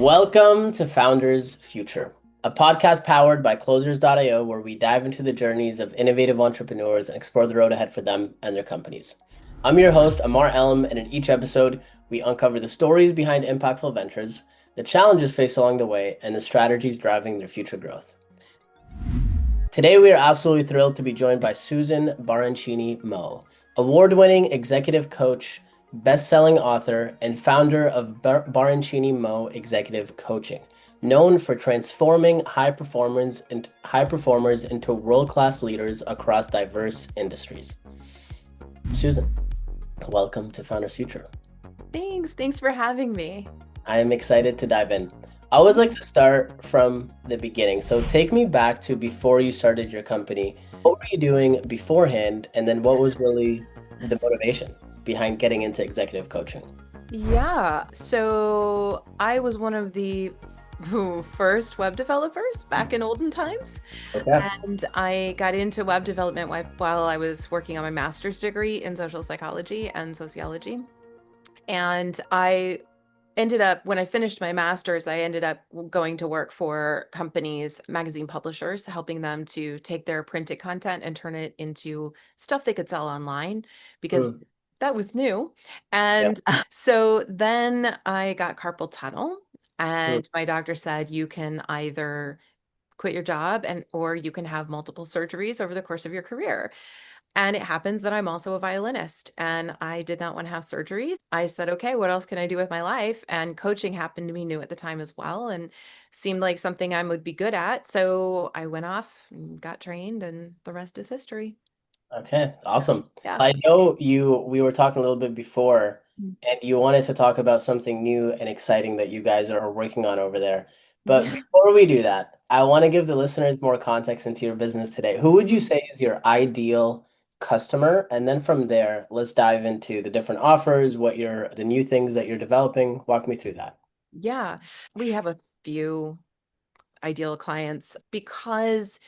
Welcome to Founders Future, a podcast powered by Closers.io, where we dive into the journeys of innovative entrepreneurs and explore the road ahead for them and their companies. I'm your host, Ammar, and in each episode, we uncover the stories behind impactful ventures, the challenges faced along the way, and the strategies driving their future growth. Today, we are absolutely thrilled to be joined by Susan Baroncini-Moe, award-winning executive coach, best-selling author, and founder of Baroncini-Moe Executive Coaching, known for transforming high performers into world-class leaders across diverse industries. Susan, welcome to Founders Future. Thanks for having me. I am excited to dive in. I always like to start from the beginning. So take me back to before you started your company. What were you doing beforehand? And then what was really the motivation behind getting into executive coaching? Yeah, so I was one of the first web developers back in olden times. Okay. And I got into web development while I was working on my master's degree in social psychology and sociology. And I ended up, when I finished my master's, I ended up going to work for companies, magazine publishers, helping them to take their printed content and turn it into stuff they could sell online because Mm. that was new. Yeah. And so then I got carpal tunnel, Mm. and my doctor said you can either quit your job or you can have multiple surgeries over the course of your career. And it happens that I'm also a violinist and I did not want to have surgeries. I said, okay, what else can I do with my life? And coaching happened to be new at the time as well and seemed like something I would be good at. So I went off and got trained, and the rest is history. Okay. Awesome. Yeah. I know we were talking a little bit before, Mm. and you wanted to talk about something new and exciting that you guys are working on over there. But Yeah. before we do that, I want to give the listeners more context into your business today. Who would you Mm. say is your ideal customer? And then from there, let's dive into the different offers, the new things that you're developing. Walk me through that. Yeah. We have a few ideal clients because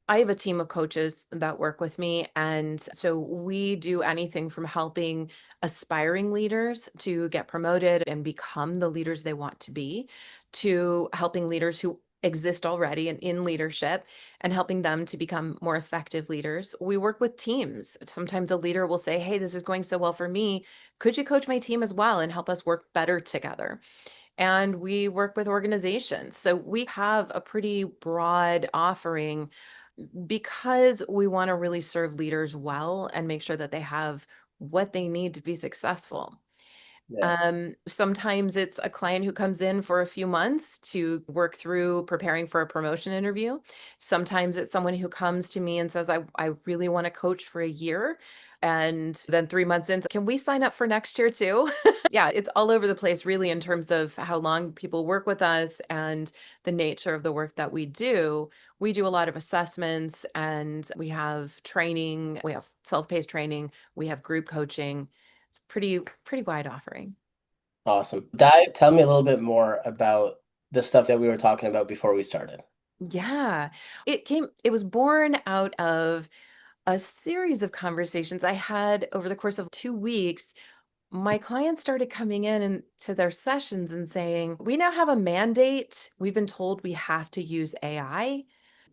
I have a team of coaches that work with me. And so we do anything from helping aspiring leaders to get promoted and become the leaders they want to be, to helping leaders who exist already and in leadership and helping them to become more effective leaders. We work with teams. Sometimes a leader will say, hey, this is going so well for me. Could you coach my team as well and help us work better together? And we work with organizations. So we have a pretty broad offering because we want to really serve leaders well and make sure that they have what they need to be successful. Yeah. Sometimes it's a client who comes in for a few months to work through preparing for a promotion interview. Sometimes it's someone who comes to me and says, I really want to coach for a year. And then 3 months in, can we sign up for next year too? Yeah, it's all over the place, really, in terms of how long people work with us and the nature of the work that we do. We do a lot of assessments and we have training, we have self-paced training, we have group coaching. It's pretty wide offering. Awesome. Tell me a little bit more about the stuff that we were talking about before we started. Yeah. It was born out of a series of conversations I had over the course of 2 weeks. My clients started coming in and to their sessions and saying, "We now have a mandate. We've been told we have to use AI,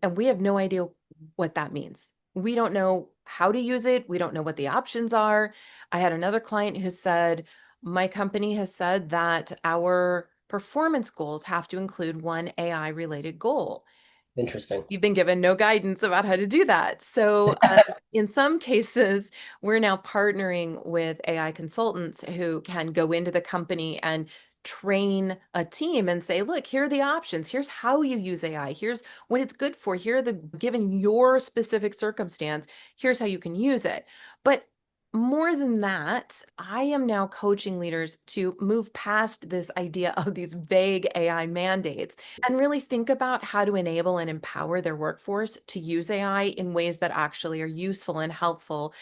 and we have no idea what that means. We don't know how to use it. We don't know what the options are." I had another client who said, "My company has said that our performance goals have to include one AI related goal. Interesting. You've been given no guidance about how to do that." So, in some cases, we're now partnering with AI consultants who can go into the company and train a team and say, look, here are the options. Here's how you use AI. Here's what it's good for. Here are the, given your specific circumstance, here's how you can use it. But more than that, I am now coaching leaders to move past this idea of these vague AI mandates and really think about how to enable and empower their workforce to use AI in ways that actually are useful and helpful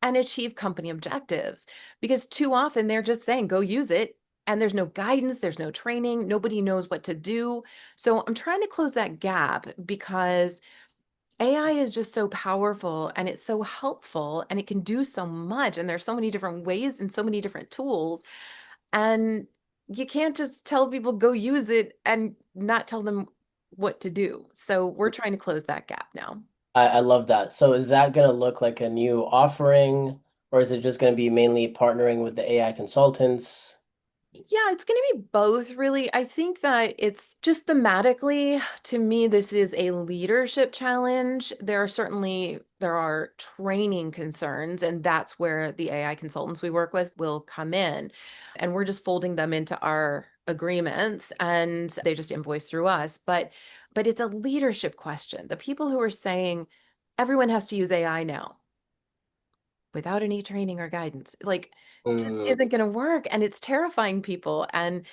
and achieve company objectives. Because too often they're just saying, go use it. And there's no guidance, there's no training, nobody knows what to do. So I'm trying to close that gap because AI is just so powerful and it's so helpful and it can do so much. And there's so many different ways and so many different tools. And you can't just tell people go use it and not tell them what to do. So we're trying to close that gap now. I love that. So is that going to look like a new offering, or is it just going to be mainly partnering with the AI consultants? Yeah, it's going to be both, really. I think that it's just thematically, to me, this is a leadership challenge. There are training concerns, and that's where the AI consultants we work with will come in. And we're just folding them into our agreements and they just invoice through us. But it's a leadership question. The people who are saying everyone has to use AI now without any training or guidance, like, just Mm, isn't going to work. And it's terrifying people. And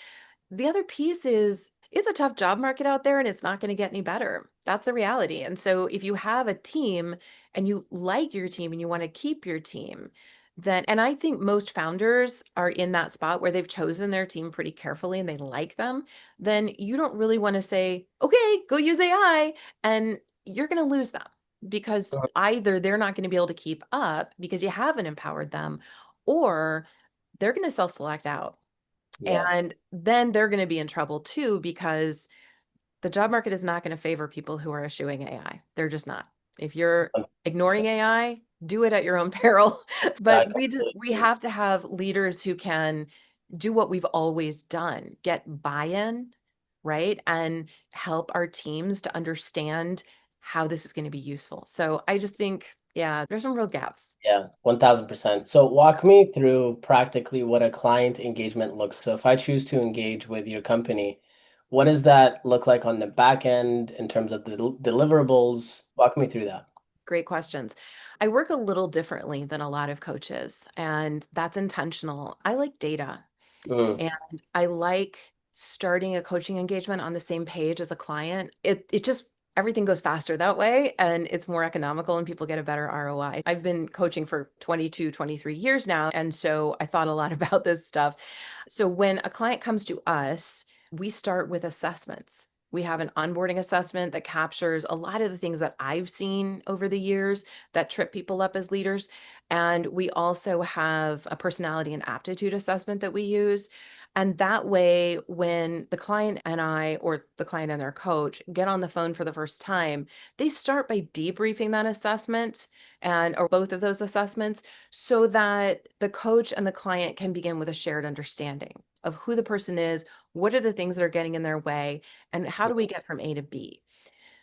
the other piece is it's a tough job market out there and it's not going to get any better. That's the reality. And so if you have a team and you like your team and you want to keep your team, then, and I think most founders are in that spot where they've chosen their team pretty carefully and they like them, then you don't really want to say, okay, go use AI, and you're going to lose them because either they're not going to be able to keep up because you haven't empowered them, or they're going to self-select out. yes. And then they're going to be in trouble too, because the job market is not going to favor people who are eschewing AI. They're just not. If you're ignoring 100%. AI, do it at your own peril. I But completely we agree. have to have leaders who can do what we've always done, get buy-in, right? And help our teams to understand how this is going to be useful. So I just think, yeah, there's some real gaps. Yeah, 1000%. So walk me through practically what a client engagement looks. So if I choose to engage with your company, what does that look like on the back end in terms of the deliverables? Walk me through that. Great questions. I work a little differently than a lot of coaches, and that's intentional. I like data. Mm, And I like starting a coaching engagement on the same page as a client. It just everything goes faster that way and it's more economical and people get a better ROI. I've been coaching for 22, 23 years now, and so I thought a lot about this stuff. So when a client comes to us, we start with assessments. We have an onboarding assessment that captures a lot of the things that I've seen over the years that trip people up as leaders. And we also have a personality and aptitude assessment that we use. And that way, when the client and I, or the client and their coach, get on the phone for the first time, they start by debriefing that assessment and or both of those assessments so that the coach and the client can begin with a shared understanding of who the person is, what are the things that are getting in their way, and how do we get from A to B.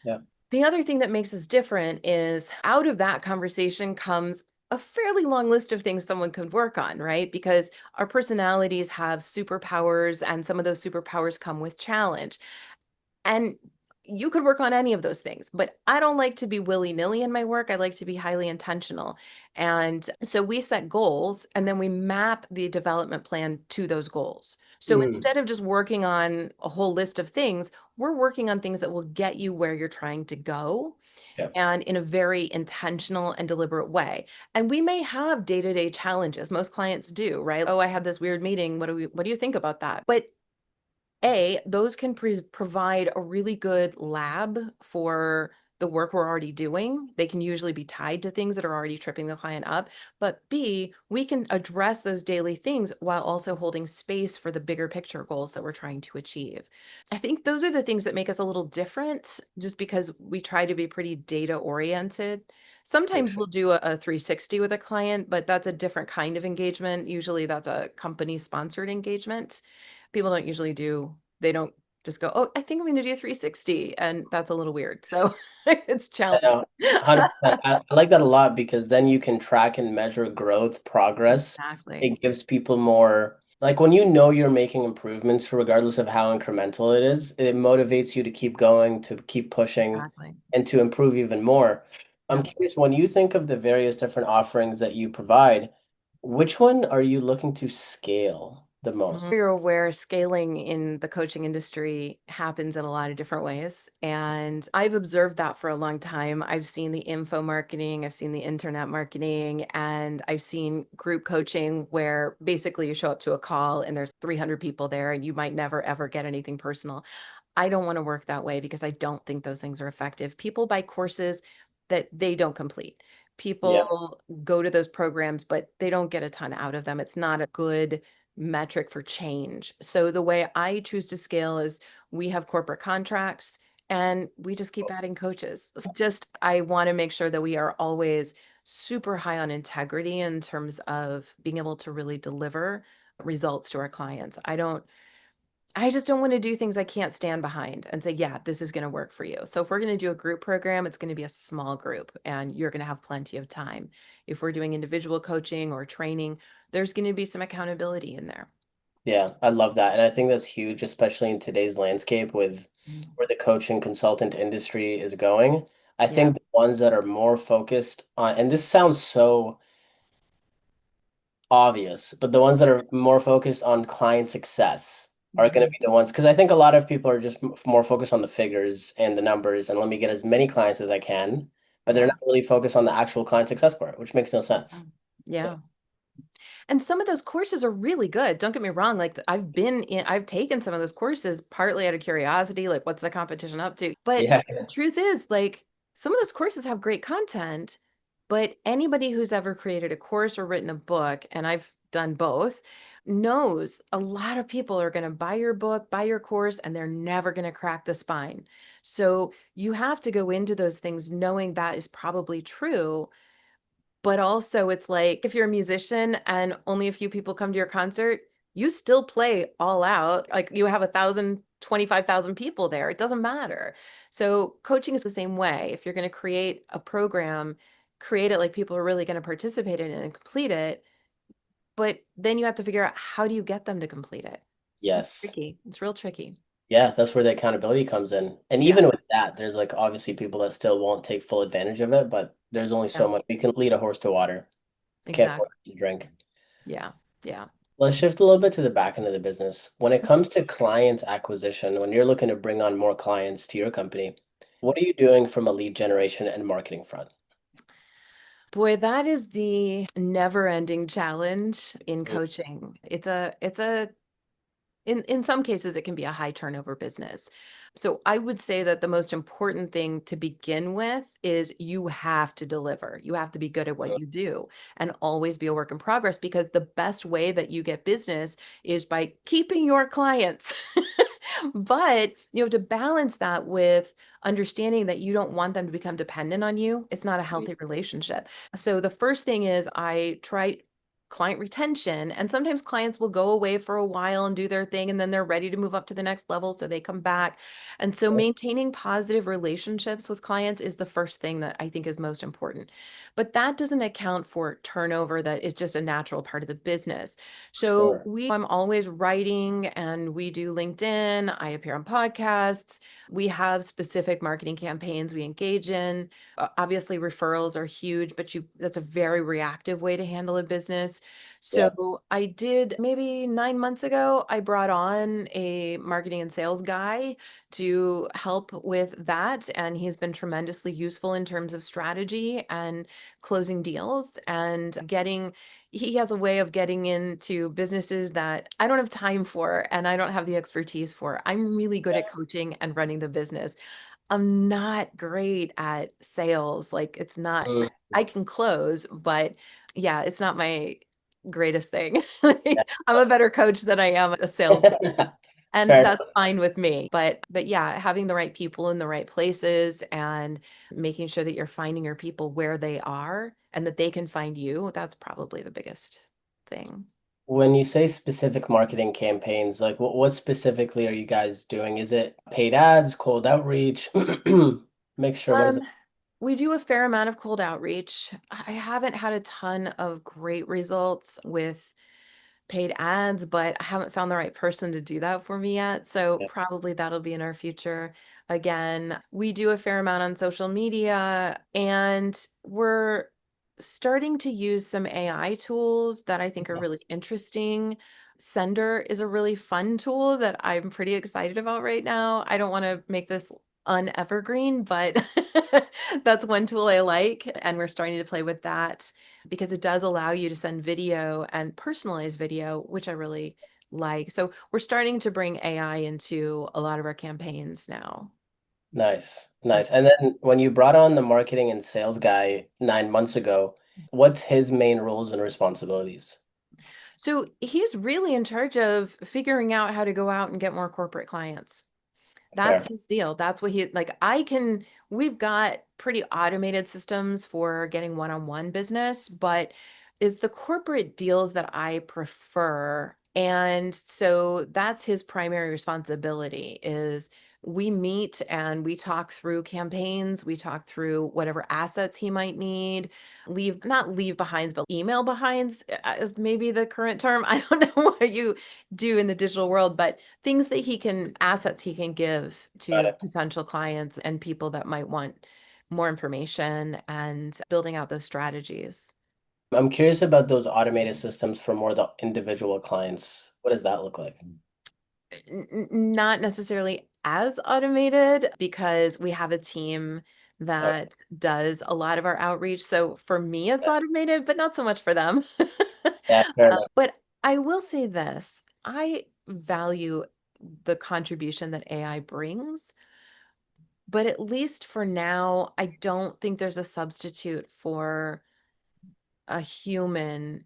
yeah. The other thing that makes us different is out of that conversation comes a fairly long list of things someone could work on, right? Because our personalities have superpowers, and some of those superpowers come with challenge. And you could work on any of those things, but I don't like to be willy-nilly in my work. I like to be highly intentional. And so we set goals and then we map the development plan to those goals. So Mm, instead of just working on a whole list of things, we're working on things that will get you where you're trying to go, yeah. and in a very intentional and deliberate way. And we may have day-to-day challenges. Most clients do, right? Oh, I had this weird meeting. What do you think about that? But those can provide a really good lab for the work we're already doing. They can usually be tied to things that are already tripping the client up. But B, we can address those daily things while also holding space for the bigger picture goals that we're trying to achieve. I think those are the things that make us a little different, just because we try to be pretty data oriented. For Sometimes sure. we'll do a 360 with a client, but that's a different kind of engagement. Usually that's a company sponsored engagement. People don't usually do, they don't just go, oh, I think I'm going to do 360. And that's a little weird. So it's I challenging. know, 100%. I like that a lot because then you can track and measure growth, progress. Exactly. It gives people more, like when you know you're making improvements, regardless of how incremental it is, it motivates you to keep going, to keep pushing, Exactly. and to improve even more. I'm Yep. curious, when you think of the various different offerings that you provide, which one are you looking to scale the most? You're aware scaling in the coaching industry happens in a lot of different ways. And I've observed that for a long time. I've seen the info marketing, I've seen the internet marketing, and I've seen group coaching where basically you show up to a call and there's 300 people there and you might never ever get anything personal. I don't want to work that way because I don't think those things are effective. People buy courses that they don't complete. Yeah. People go to those programs, but they don't get a ton out of them. It's not a good metric for change. So the way I choose to scale is we have corporate contracts and we just keep adding coaches. Just, I want to make sure that we are always super high on integrity in terms of being able to really deliver results to our clients. I just don't want to do things I can't stand behind and say, yeah, this is going to work for you. So if we're going to do a group program, it's going to be a small group and you're going to have plenty of time. If we're doing individual coaching or training, there's going to be some accountability in there. Yeah, I love that. And I think that's huge, especially in today's landscape with Mm. where the coaching consultant industry is going. I Yeah. think the ones that are more focused on, and this sounds so obvious, but the ones that are more focused on client success are going to Mhm. be the ones, because I think a lot of people are just more focused on the figures and the numbers and let me get as many clients as I can, but they're Yeah. not really focused on the actual client success part, which makes no sense. Yeah. Yeah. And some of those courses are really good. Don't get me wrong. Like I've taken some of those courses partly out of curiosity, like what's the competition up to? But Yeah. the truth is, like some of those courses have great content, but anybody who's ever created a course or written a book, and I've done both, knows a lot of people are going to buy your book, buy your course, and they're never going to crack the spine. So you have to go into those things knowing that is probably true, but also, it's like if you're a musician and only a few people come to your concert, you still play all out. Like you have 1,000, 25,000 people there. It doesn't matter. So coaching is the same way. If you're going to create a program, create it like people are really going to participate in it and complete it. But then you have to figure out how do you get them to complete it? It's Yes. tricky. It's real tricky. Yeah, that's where the accountability comes in. And Yeah. even with that, there's like obviously people that still won't take full advantage of it, but there's only Yeah. so much. You can lead a horse to water. Can't force Exactly. it to drink. Yeah. Yeah. Let's shift a little bit to the back end of the business. When it comes to client acquisition, when you're looking to bring on more clients to your company, what are you doing from a lead generation and marketing front? Boy, that is the never-ending challenge in Mm. coaching. It's a in some cases it can be a high turnover business. So I would say that the most important thing to begin with is you have to deliver. You have to be good at what you do and always be a work in progress because the best way that you get business is by keeping your clients. But you have to balance that with understanding that you don't want them to become dependent on you. It's not a healthy relationship. So the first thing is I try client retention, and sometimes clients will go away for a while and do their thing and then they're ready to move up to the next level so they come back. And so maintaining positive relationships with clients is the first thing that I think is most important. But that doesn't account for turnover that is just a natural part of the business. So Sure. I'm always writing and we do LinkedIn, I appear on podcasts, we have specific marketing campaigns we engage in. Obviously referrals are huge, but you that's a very reactive way to handle a business. Yeah. So I did maybe 9 months ago, I brought on a marketing and sales guy to help with that. And he's been tremendously useful in terms of strategy and closing deals and he has a way of getting into businesses that I don't have time for and I don't have the expertise for. I'm really good at coaching and running the business. I'm not great at sales. Like it's not, Mm. I can close, but yeah, it's not my greatest thing. Like, I'm a better coach than I am a sales. And Fair that's enough. fine with me. But yeah, having the right people in the right places and making sure that you're finding your people where they are and that they can find you, that's probably the biggest thing. When you say specific marketing campaigns, like what specifically are you guys doing? Is it paid ads, cold outreach, mixture? What is it? Um, we do a fair amount of cold outreach. I haven't had a ton of great results with paid ads, but I haven't found the right person to do that for me yet. So Yeah. probably that'll be in our future. Again, we do a fair amount on social media and we're starting to use some AI tools that I think are really interesting. Sender is a really fun tool that I'm pretty excited about right now. I don't want to make this unevergreen, but that's one tool I like. And we're starting to play with that because it does allow you to send video and personalized video, which I really like. So we're starting to bring AI into a lot of our campaigns now. Nice, nice. And then when you brought on the marketing and sales guy 9 months ago, what's his main roles and responsibilities? So he's really in charge of figuring out how to go out and get more corporate clients. That's Fair. his deal. That's what he like. We've got pretty automated systems for getting one-on-one business, but it's the corporate deals that I prefer. And so that's his primary responsibility is we meet and we talk through campaigns, we talk through whatever assets he might need, not leave behinds, but email behinds is maybe the current term. I don't know what you do in the digital world, but things that assets he can give Got to it. potential clients and people that might want more information and building out those strategies. I'm curious about those automated systems for more the individual clients. What does that look like? Not necessarily as automated because we have a team Okay. that does a lot of our outreach. So for me, it's automated, but not so much for them. Yeah, fair enough. But I will say this, I value the contribution that AI brings, but at least for now, I don't think there's a substitute for a human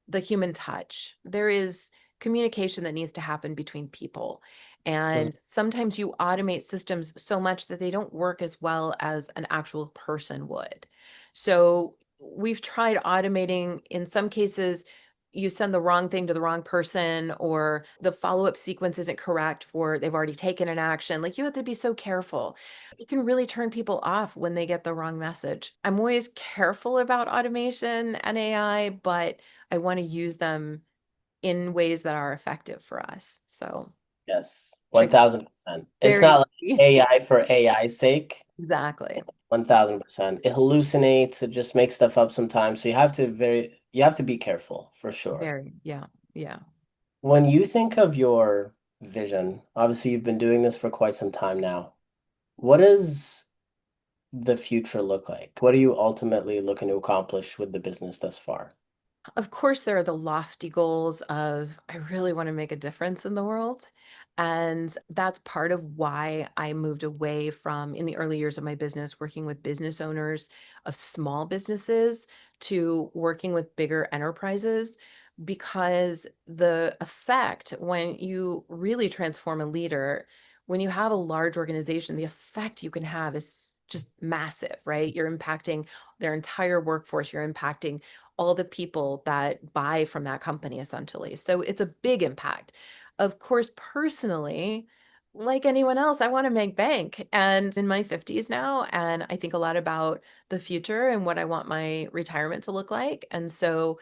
the human touch. There is communication that needs to happen between people. Mhm. And sometimes you automate systems so much that they don't work as well as an actual person would. So we've tried automating, in some cases, you send the wrong thing to the wrong person, or the follow up sequence isn't correct for they've already taken an action. Like you have to be so careful. It can really turn people off when they get the wrong message. I'm always careful about automation and AI, but I want to use them in ways that are effective for us. So Yes, tricky, 1000%. It's very not like tricky. AI for AI's sake. Exactly. 1000%. It hallucinates, it just makes stuff up sometimes. So you have to be careful for sure. Very, yeah, yeah. When you think of your vision, obviously you've been doing this for quite some time now. What does the future look like? What are you ultimately looking to accomplish with the business thus far? Of course, there are the lofty goals of I really want to make a difference in the world. And that's part of why I moved away from, in the early years of my business, working with business owners of small businesses to working with bigger enterprises. Because the effect when you really transform a leader, when you have a large organization, the effect you can have is just massive, right? You're impacting their entire workforce, you're impacting all the people that buy from that company essentially. So it's a big impact. Of course, personally, like anyone else, I want to make bank and in my 50s now. And I think a lot about the future and what I want my retirement to look like. And so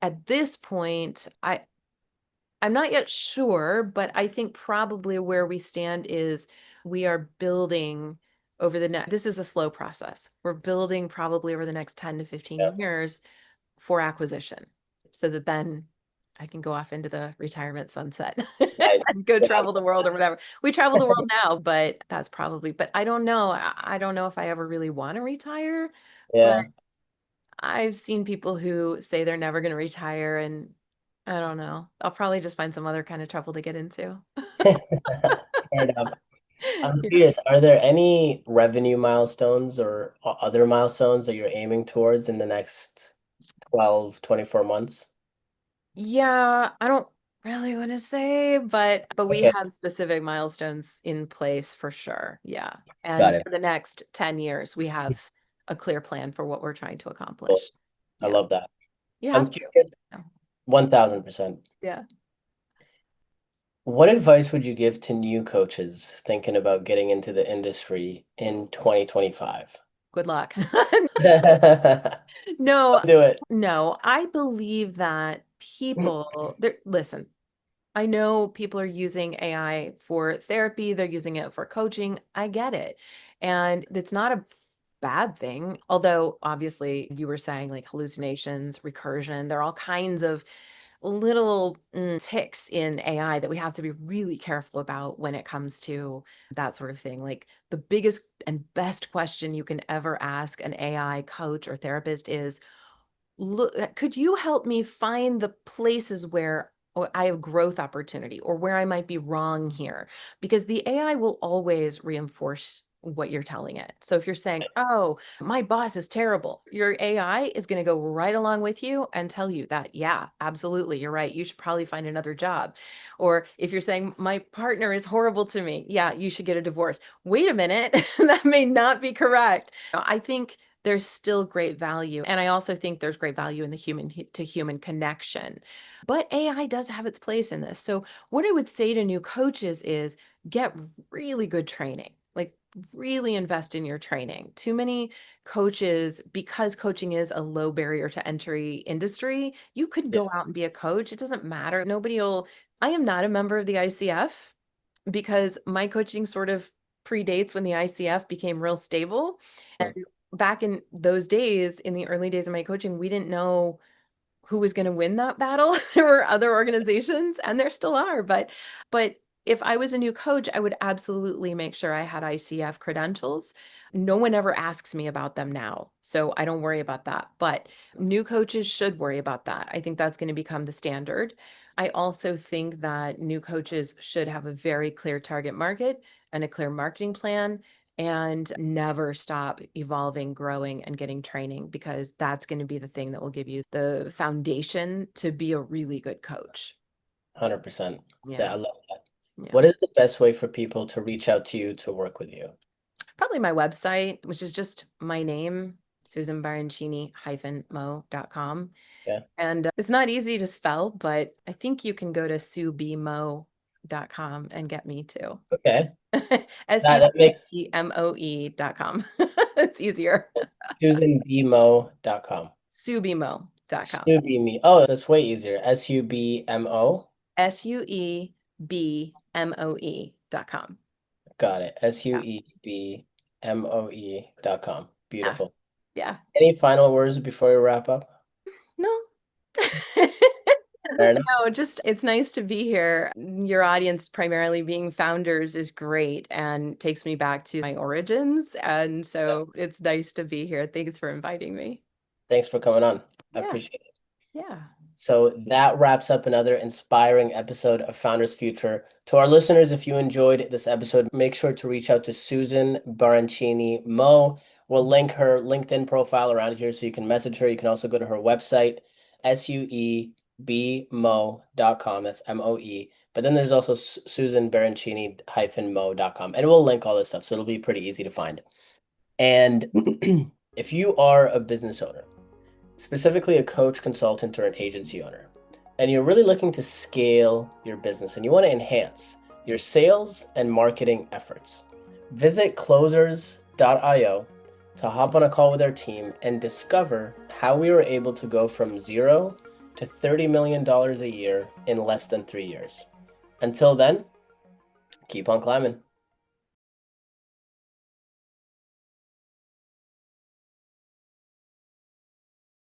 at this point, I'm not yet sure, but I think probably where we stand is we are building over the next, this is a slow process. We're building probably over the next 10 to 15 Yeah. years for acquisition so that then I can go off into the retirement sunset Nice. and go Yeah. travel the world or whatever. We travel the world now, but that's probably, but I don't know. I don't know if I ever really want to retire, but Yeah. I've seen people who say they're never going to retire and I don't know. I'll probably just find some other kind of trouble to get into. Fair enough. I'm Yeah. curious, are there any revenue milestones or other milestones that you're aiming towards in the next 12, 24 months? Yeah, I don't really want to say, but we Okay, have specific milestones in place for sure. Yeah. got And it. for the next 10 years, we have a clear plan for what we're trying to Cool. accomplish. I Yeah. love that. You I'm have to. curious, Yeah. 1000%. Yeah. What advice would you give to new coaches thinking about getting into the industry in 2025? Good luck. Don't No, do it. no, I believe that listen, I know people are using AI for therapy, they're using it for coaching. I get it. And it's not a bad thing. Although, obviously, you were saying like hallucinations, recursion, there are all kinds of little ticks in AI that we have to be really careful about when it comes to that sort of thing. Like the biggest and best question you can ever ask an AI coach or therapist is, look, could you help me find the places where I have growth opportunity or where I might be wrong here? Because the AI will always reinforce what you're telling it. So if you're saying, oh, my boss is terrible, your AI is going to go right along with you and tell you that, yeah, absolutely, you're right. You should probably find another job. Or if you're saying, my partner is horrible to me, yeah, you should get a divorce. Wait a minute, that may not be correct. I think there's still great value. And I also think there's great value in the human to human connection. But AI does have its place in this. So what I would say to new coaches is get really good training. Like really invest in your training. Too many coaches, because coaching is a low barrier to entry industry, you could Yeah. go out and be a coach. It doesn't matter. I am not a member of the ICF because my coaching sort of predates when the ICF became real stable. And Hmm. back in those days, in the early days of my coaching, we didn't know who was going to win that battle. There were other organizations and there still are, but if I was a new coach, I would absolutely make sure I had ICF credentials. No one ever asks me about them now, so I don't worry about that. But new coaches should worry about that. I think that's going to become the standard. I also think that new coaches should have a very clear target market and a clear marketing plan and never stop evolving, growing, and getting training because that's going to be the thing that will give you the foundation to be a really good coach. 100%. Yeah. Yeah, I love that. Yeah. What is the best way for people to reach out to you to work with you? Probably my website, which is just my name, Susan Baroncini-Moe.com. Yeah. And it's not easy to spell, but I think you can go to SuBMoe.com and get me too. Okay. That makes SuBMoe.com. It's easier. SusanBMoe.com. SuBMoe.com. Subimo. Oh, that's way easier. SUBMO. SuEBMoe.com. Got it. Yeah. SUEBMOE.com. Yeah. Beautiful. Yeah. Any final words before we wrap up? No. Fair enough. No, just it's nice to be here. Your audience primarily being founders is great and takes me back to my origins. And Yeah. so it's nice to be here. Thanks for inviting me. Thanks for coming on. I Yeah. appreciate it. Yeah. So that wraps up another inspiring episode of Founders Future. To our listeners, if you enjoyed this episode, make sure to reach out to Susan Baroncini-Moe. We'll link her LinkedIn profile around here so you can message her. You can also go to her website, SUEBMoe.com. That's MOE. But then there's also Susan Baroncini-Moe.com. And we'll link all this stuff. So it'll be pretty easy to find. And if you are a business owner, specifically a coach, consultant, or an agency owner, and you're really looking to scale your business and you want to enhance your sales and marketing efforts, visit closers.io to hop on a call with our team and discover how we were able to go from zero to $30 million a year in less than 3 years. Until then, keep on climbing.